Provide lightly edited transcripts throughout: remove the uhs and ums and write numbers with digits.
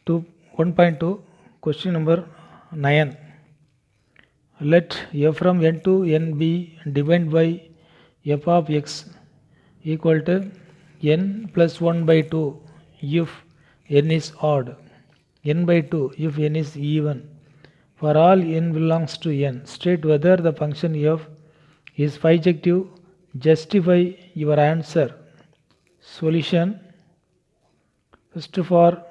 1.2 question number 9. Let f from n to n be divided by f of x equal to n plus 1 by 2 if n is odd, n by 2 if n is even. For all n belongs to n, state whether the function f is bijective. Justify your answer. Solution. First, for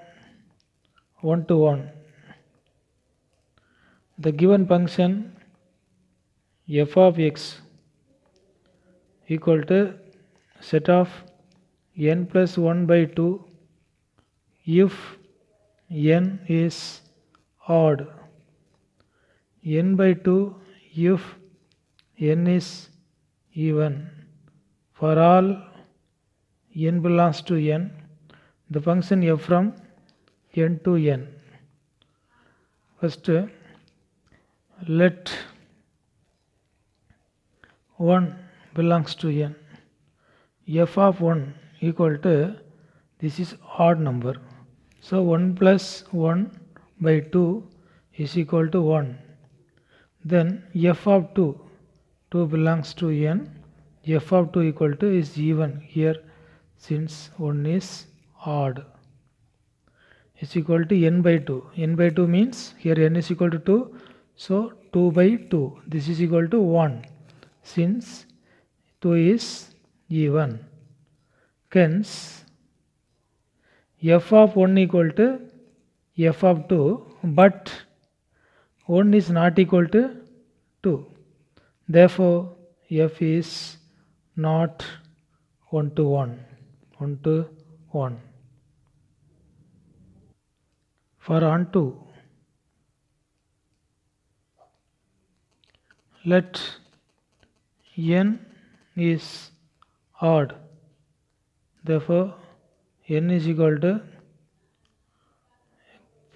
1 to 1, the given function f of x equal to set of n plus 1 by 2 if n is odd, n by 2 if n is even. For all n belongs to n, the function f from n to n. First, let 1 belongs to n. F of 1 equal to, this is odd number, so 1 plus 1 by 2 is equal to 1. Then f of 2 belongs to n. F of 2 equal to is even here, since 1 is odd, is equal to n by 2. N by 2 means here n is equal to 2, so 2 by 2, this is equal to 1, since 2 is even. Hence f of 1 equal to f of 2, but 1 is not equal to 2. Therefore f is not 1 to 1. 1 to 1. For onto, let n is odd, therefore n is equal to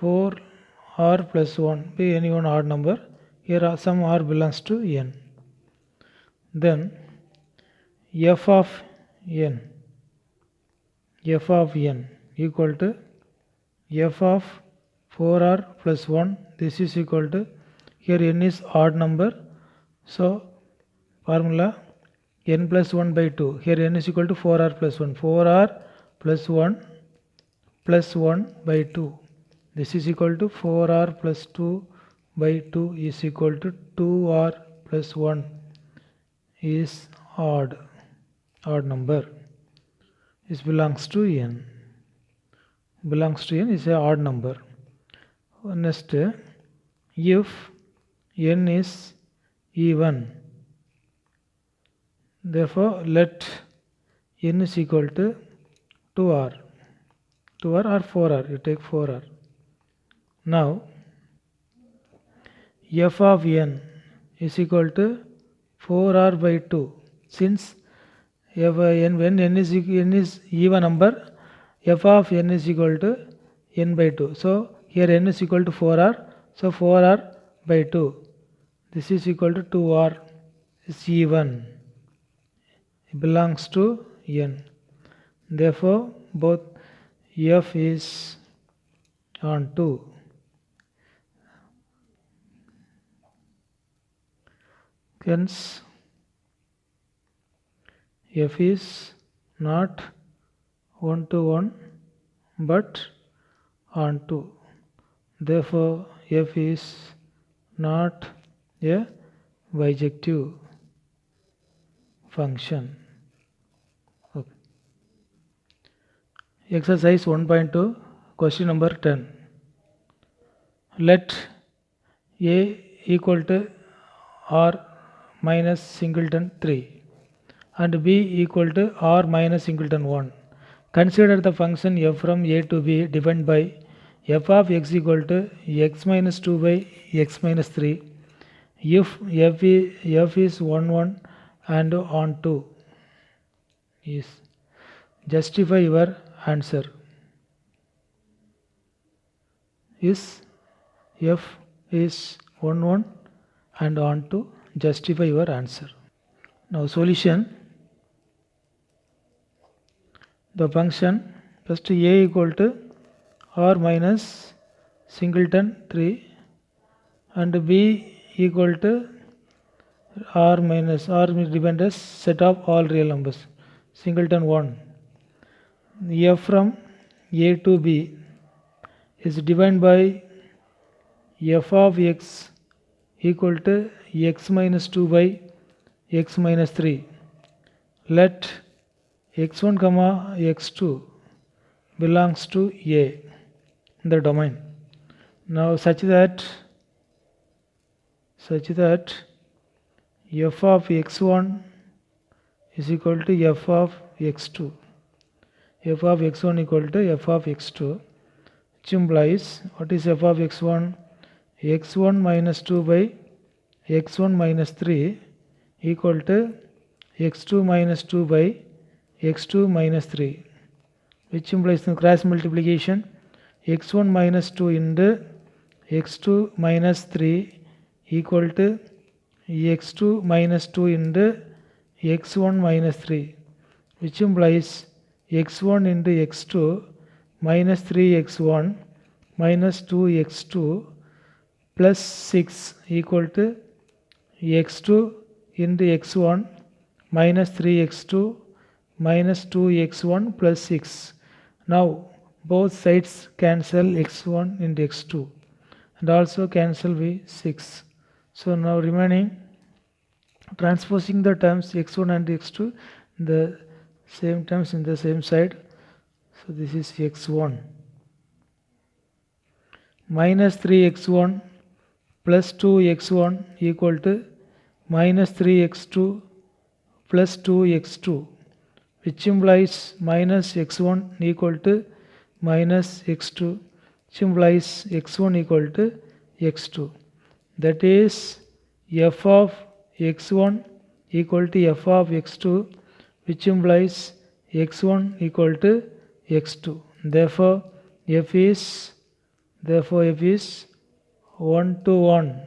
4r plus 1, be any one odd number. Here some r belongs to n. Then f of n equal to f of 4r plus 1, this is equal to, here n is odd number, so formula n plus 1 by 2, here n is equal to 4r plus 1, 4r plus 1 plus 1 by 2, this is equal to 4r plus 2 by 2 is equal to 2r plus 1 is odd number. This belongs to n. Belongs to n is a odd number. Next, if n is even, therefore let n is equal to 2r or 4r, you take 4r. Now f of n is equal to 4r by 2, since when n is even number, f of n is equal to n by 2, so here n is equal to 4r, so 4r by 2, this is equal to 2r, is even, it belongs to n. Therefore both f is on 2. Hence f is not 1 to 1 but on 2. Therefore f is not a bijective function. Okay. Exercise 1.2, question number 10. Let a equal to r minus singleton 3 and b equal to r minus singleton 1. Consider the function f from a to b defined by f of x equal to x minus 2 by x minus 3 if f is 1 1 and on 2 is. Justify your answer. Is f is 1 1 and on 2, justify your answer. Now solution. The function, first a equal to r minus singleton 3 and b equal to r minus r is defined as set of all real numbers singleton 1. F from a to b is defined by f of x equal to x minus 2 by x minus 3. Let x1 comma x2 belongs to a in the domain. Now such that f of x1 is equal to f of x2. F of x1 equal to f of x2, which implies what is f of x1? x1 minus 2 by x1 minus 3 equal to x2 minus 2 by x2 minus 3, which implies the cross multiplication x1 minus 2 into x2 minus 3 equal to x2 minus 2 into x1 minus 3, which implies x1 into x2 minus 3x1 minus 2x2 plus 6 equal to x2 into x1 minus 3x2 minus 2x1 plus 6. Now both sides cancel x1 into x2 and also cancel with 6. So now remaining transposing the terms x1 and x2 the same terms in the same side. So this is x1 minus 3x1 plus 2x1 equal to minus 3x2 plus 2x2, which implies minus x1 equal to minus x2, which implies x1 equal to x2. That is f of x1 equal to f of x2, which implies x1 equal to x2. Therefore f is 1 to 1,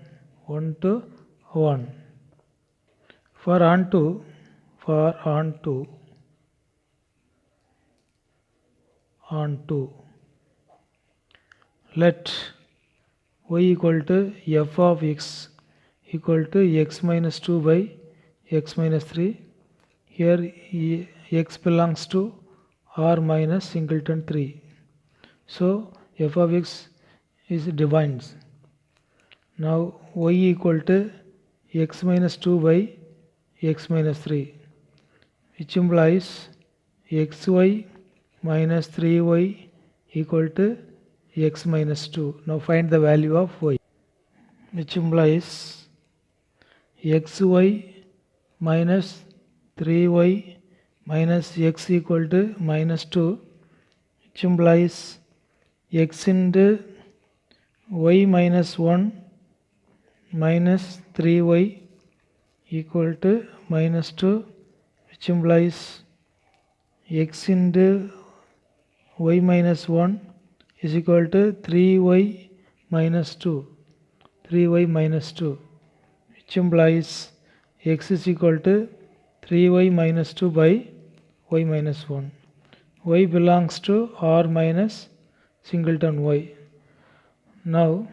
1 to 1. For onto let y equal to f of x equal to x minus 2 by x minus 3. Here x belongs to r minus singleton 3. So f of x is defined. Now y equal to x minus 2 by x minus 3, which implies xy minus 3y equal to x minus 2. Now find the value of y, which implies xy minus 3y minus x equal to minus 2, which implies x into y minus 1 minus 3y equal to minus 2, which implies x into y minus 1 is equal to 3y minus 2, 3y minus 2, which implies x is equal to 3y minus 2 by y minus 1. Y belongs to r minus singleton y. Now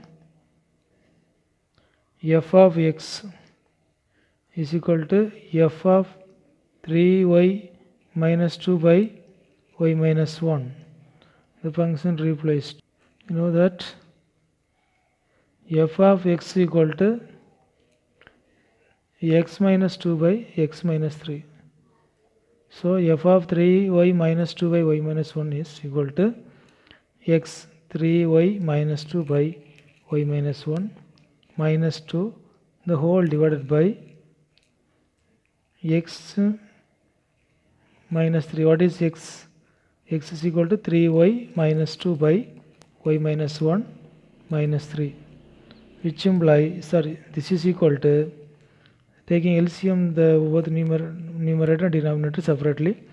f of x is equal to f of 3y minus 2 by y minus 1. The function replaced. You know that f of x equal to x minus 2 by x minus 3. So f of 3y minus 2 by y minus 1 is equal to x 3y minus 2 by y minus 1 minus 2 the whole divided by x minus 3. What is x? X is equal to 3y minus 2 by y minus 1 minus 3, which imply this is equal to, taking LCM the both numerator and denominator separately,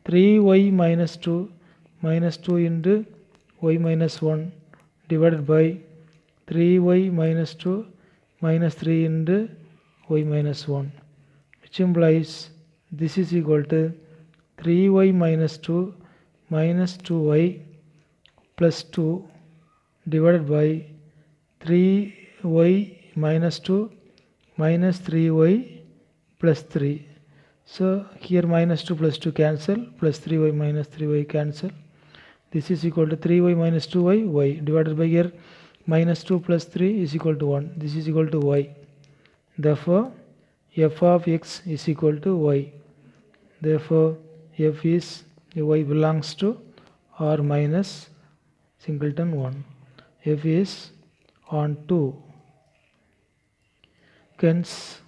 3y minus 2 into y minus 1 divided by 3y minus 2 minus 3 into y minus 1, which implies this is equal to 3y minus 2 minus 2y plus 2 divided by 3y minus 2 minus 3y plus 3. So here minus 2 plus 2 cancel, plus 3y minus 3y cancel. This is equal to 3y minus 2y, y divided by here minus 2 plus 3 is equal to 1. This is equal to y. Therefore f of x is equal to y. Therefore f is y belongs to r minus singleton 1. F is on 2. Hence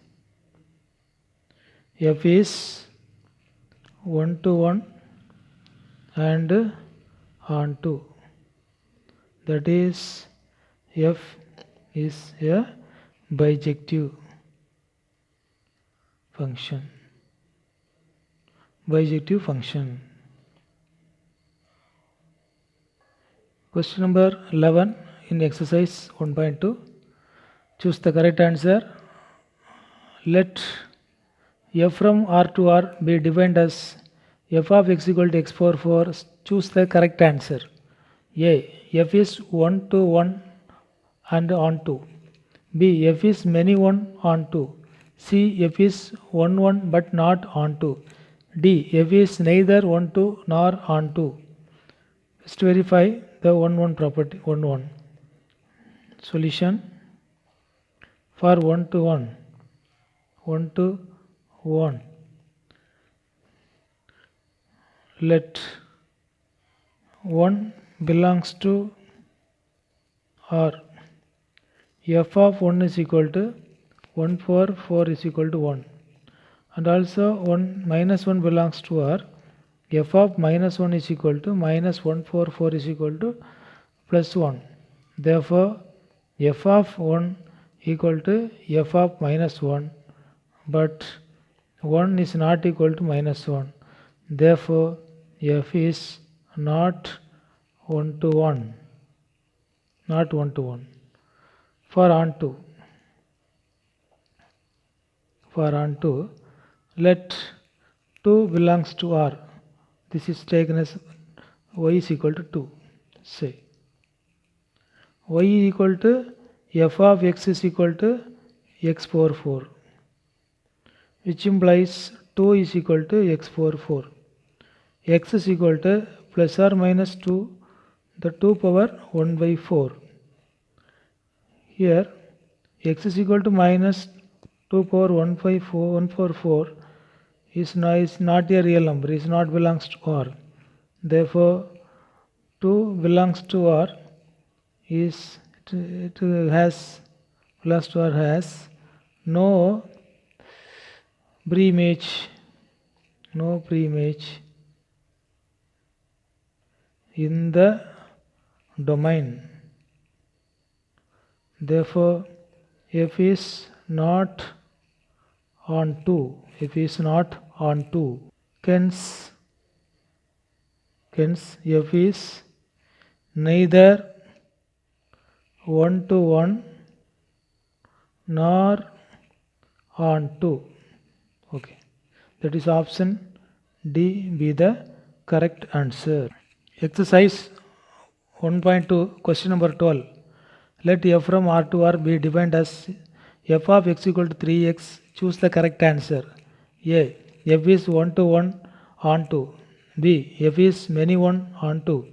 f is 1 to 1 and on 2. That is f is a bijective function. Bijective function. Question number 11 in exercise 1.2. Choose the correct answer. Let f from r to r be defined as f of x equal to x power 4. Choose the correct answer. A. F is 1 to 1 and on 2. B. F is many 1 on 2. C. F is 1 1 but not on 2. D. F is neither 1 2 nor on 2. Let's verify the 1 1 property. 1 1. Solution for 1 to 1. 1 to 1. Let 1 belongs to R. F of 1 is equal to 1 for 4 is equal to 1. And also 1 minus 1 belongs to R. F of minus 1 is equal to minus 1 for 4 is equal to plus 1. Therefore f of 1 equal to f of minus 1, but 1 is not equal to minus 1. Therefore f is not 1 to 1. Not 1 to 1. For on 2. For on 2, let 2 belongs to R. This is taken as y is equal to 2. Say y is equal to f of x is equal to x power 4, which implies 2 is equal to x power 4. X is equal to plus or minus 2, the 2 power 1 by 4. Here x is equal to minus 2 power 1 by 4, 1 for 4 is not a real number, is not belongs to R. Therefore 2 belongs to R is it has belongs to R has no preimage in the domain. Therefore f is not on 2. F is not on 2. Hence f is neither 1 to 1 nor on 2. Okay, that is option D be the correct answer. Exercise 1.2, question number 12. Let f from R to R be defined as f of x equal to 3x. Choose the correct answer. A. F is 1 to 1 on 2. B. F is many 1 on 2.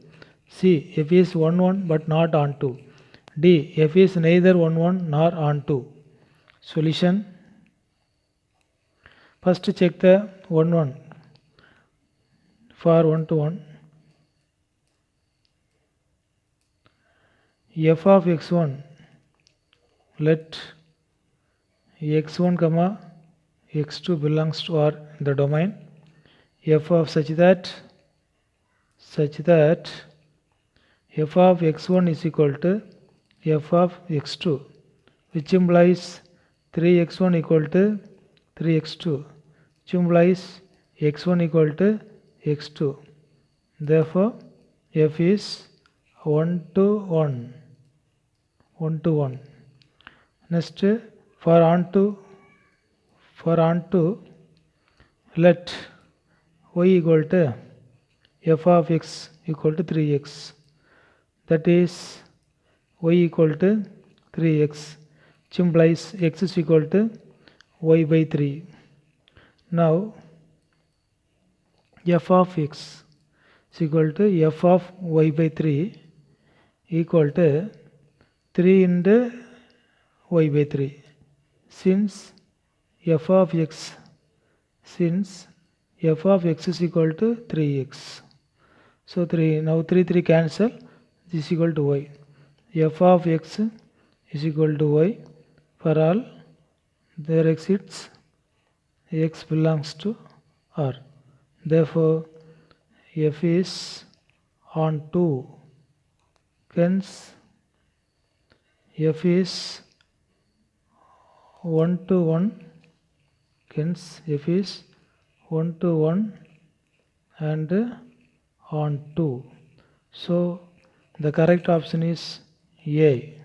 C. F is 1 1 but not on 2. D. F is neither 1 1 nor on 2. Solution. First check the 1 1 for 1 to 1. F of x1, let x1 comma x2 belongs to R in the domain. F of such that f of x1 is equal to f of x2, which implies 3x1 equal to 3x2, which implies x1 equal to x2. Therefore f is 1 to 1. 1 to 1. Next, for on 2, let y equal to f of x equal to 3x. That is y equal to 3x, which implies x is equal to y by 3. Now f of x is equal to f of y by 3 equal to 3 into y by 3. Since f of x is equal to 3x. So 3 cancel, this is equal to y. F of x is equal to y for all there exists x belongs to R. Therefore f is on 2. Hence f is 1 to 1. Hence f is 1 to 1 and on 2. So the correct option is A.